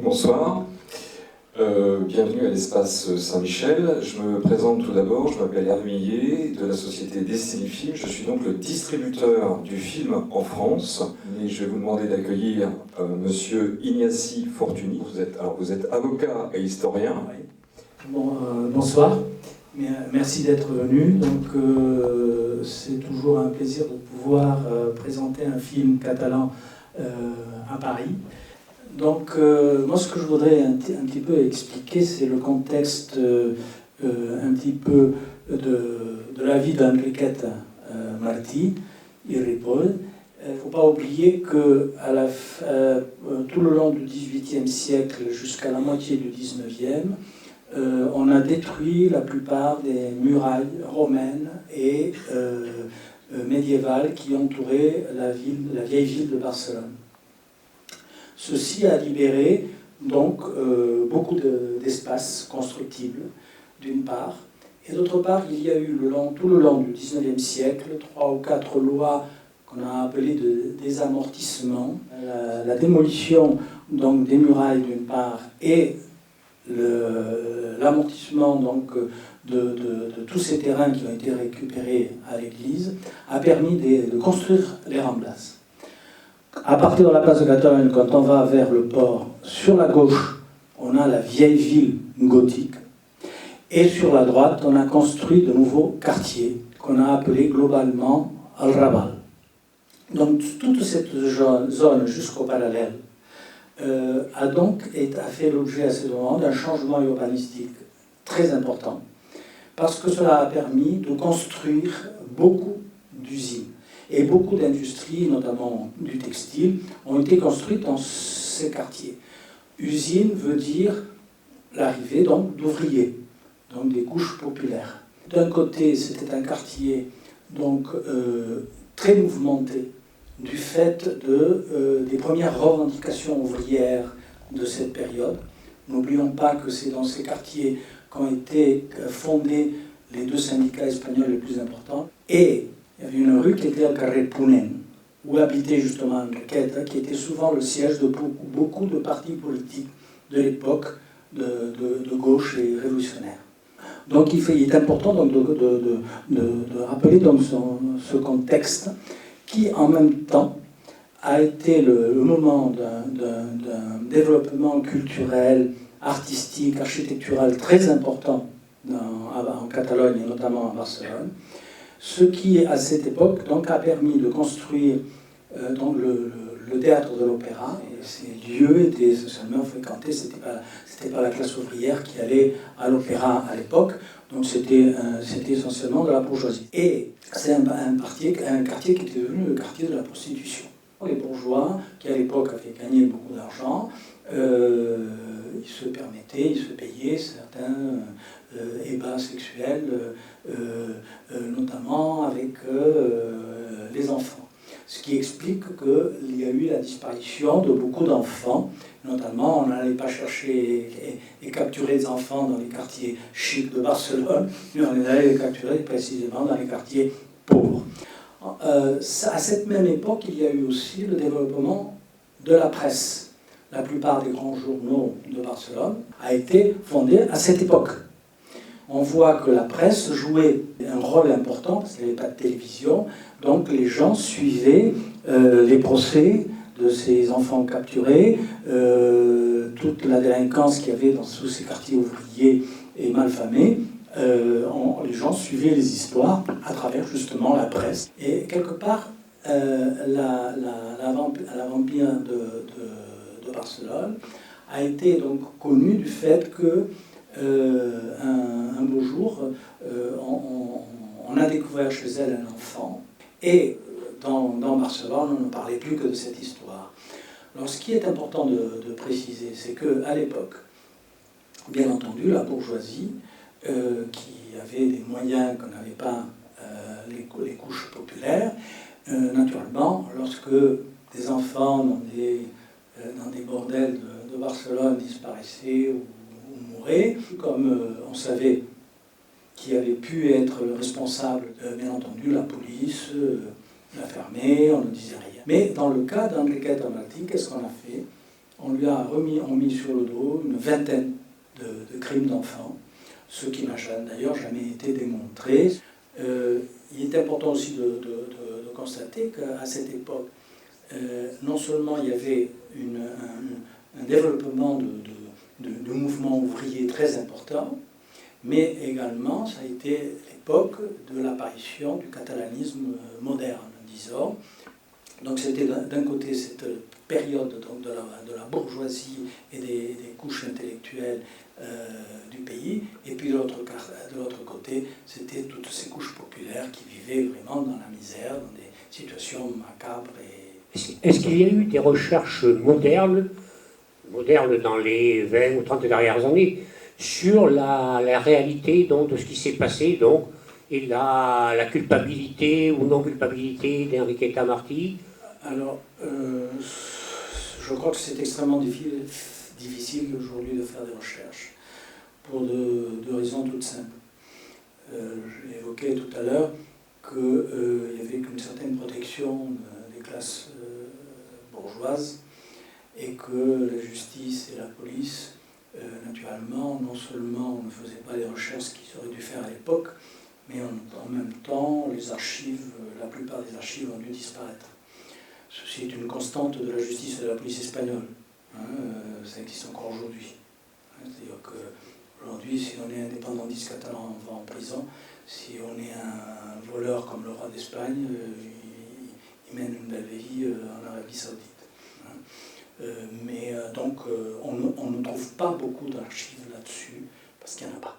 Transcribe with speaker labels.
Speaker 1: Bonsoir, bienvenue à l'espace Saint-Michel. Je me présente tout d'abord, je m'appelle Hervé Millet de la société Destiny Film. Je suis donc le distributeur du film en France. Et je vais vous demander d'accueillir monsieur Ignacy Fortuny. Vous êtes avocat et historien.
Speaker 2: Oui. Bonsoir, merci d'être venu. C'est toujours un plaisir de pouvoir présenter un film catalan à Paris. Moi, ce que je voudrais un petit peu expliquer, c'est le contexte un petit peu de la vie d'Enriqueta Martí et Ripoll. Il ne faut pas oublier que tout le long du XVIIIe siècle jusqu'à la moitié du XIXe, on a détruit la plupart des murailles romaines et médiévales qui entouraient la vieille ville de Barcelone. Ceci a libéré donc beaucoup d'espaces constructibles, d'une part, et d'autre part, il y a eu tout le long du XIXe siècle 3 ou 4 lois qu'on a appelées de désamortissement, la démolition donc des murailles d'une part et l'amortissement donc de tous ces terrains qui ont été récupérés à l'église a permis de construire les remplaces. À partir de la place de Catalogne, quand on va vers le port, sur la gauche, on a la vieille ville gothique. Et sur la droite, on a construit de nouveaux quartiers qu'on a appelés globalement Al Raval. Donc toute cette zone jusqu'au parallèle a fait l'objet à ce moment d'un changement urbanistique très important. Parce que cela a permis de construire beaucoup d'usines. Et beaucoup d'industries, notamment du textile, ont été construites dans ces quartiers. Usine veut dire l'arrivée d'ouvriers, donc des couches populaires. D'un côté, c'était un quartier très mouvementé du fait des premières revendications ouvrières de cette période. N'oublions pas que c'est dans ces quartiers qu'ont été fondés les 2 syndicats espagnols les plus importants. Et il y avait une rue qui était le carré Ponent, où habitait justement Enriqueta, qui était souvent le siège de beaucoup de partis politiques de l'époque de gauche et révolutionnaire. Donc il est important donc, de rappeler donc, ce contexte qui, en même temps, a été le moment d'un développement culturel, artistique, architectural très important en Catalogne et notamment à Barcelone. Ce qui, à cette époque, donc, a permis de construire le théâtre de l'opéra. Et ces lieux étaient seulement fréquentés, c'était pas la classe ouvrière qui allait à l'opéra à l'époque, donc c'était essentiellement de la bourgeoisie. Et c'est un quartier qui était devenu le quartier de la prostitution. Les bourgeois, qui à l'époque avaient gagné beaucoup d'argent, ils se payaient certains ébats sexuels, notamment avec les enfants. Ce qui explique qu'il y a eu la disparition de beaucoup d'enfants. Notamment, on n'allait pas chercher et capturer les enfants dans les quartiers chics de Barcelone, mais on allait les capturer précisément dans les quartiers pauvres. À cette même époque, il y a eu aussi le développement de la presse. La plupart des grands journaux de Barcelone a été fondé à cette époque. On voit que la presse jouait un rôle important, parce qu'il n'y avait pas de télévision, donc les gens suivaient les procès de ces enfants capturés, toute la délinquance qu'il y avait dans tous ces quartiers ouvriers et malfamés. Les gens suivaient les histoires à travers justement la presse. Et quelque part, la vampire de Barcelone a été donc connue du fait que un beau jour, on a découvert chez elle un enfant, et dans Barcelone, on ne parlait plus que de cette histoire. Alors, ce qui est important de préciser, c'est qu'à l'époque, bien entendu, la bourgeoisie, qui avait des moyens que n'avaient pas les couches populaires, naturellement, lorsque des enfants dans des bordels de Barcelone disparaissaient ou mouraient, comme on savait qui avait pu être le responsable, bien entendu, la police la fermait, on ne disait rien. Mais dans le cas d'Enriqueta Martí, qu'est-ce qu'on a fait? on lui a mis sur le dos une vingtaine de crimes d'enfants, ce qui n'a d'ailleurs jamais été démontré. Il est important aussi de constater qu'à cette époque, non seulement il y avait un développement de mouvements ouvriers très important, mais également ça a été l'époque de l'apparition du catalanisme moderne, disons. Donc c'était d'un côté cette période donc, de la bourgeoisie et des couches intellectuelles du pays, et puis de l'autre côté, c'était toutes ces couches populaires qui vivaient vraiment dans la misère, dans des situations macabres.
Speaker 3: Est-ce qu'il y a eu des recherches modernes dans les 20 ou 30 dernières années, sur la réalité donc, de ce qui s'est passé donc, et la culpabilité ou non-culpabilité d'Enriqueta Martí?
Speaker 2: Alors, je crois que c'est extrêmement difficile aujourd'hui de faire des recherches, pour deux raisons toutes simples. J'ai évoqué tout à l'heure qu'il y avait une certaine protection des classes bourgeoises, et que la justice et la police, naturellement, non seulement ne faisaient pas les recherches qu'ils auraient dû faire à l'époque, mais en même temps, les archives, la plupart des archives ont dû disparaître. Ceci est une constante de la justice et de la police espagnole. Ça existe encore aujourd'hui. C'est-à-dire qu'aujourd'hui, si on est indépendantiste catalan, on va en prison. Si on est un voleur comme le roi d'Espagne, il mène une belle vie en Arabie Saoudite. Donc, on ne trouve pas beaucoup d'archives là-dessus, parce qu'il n'y en a pas.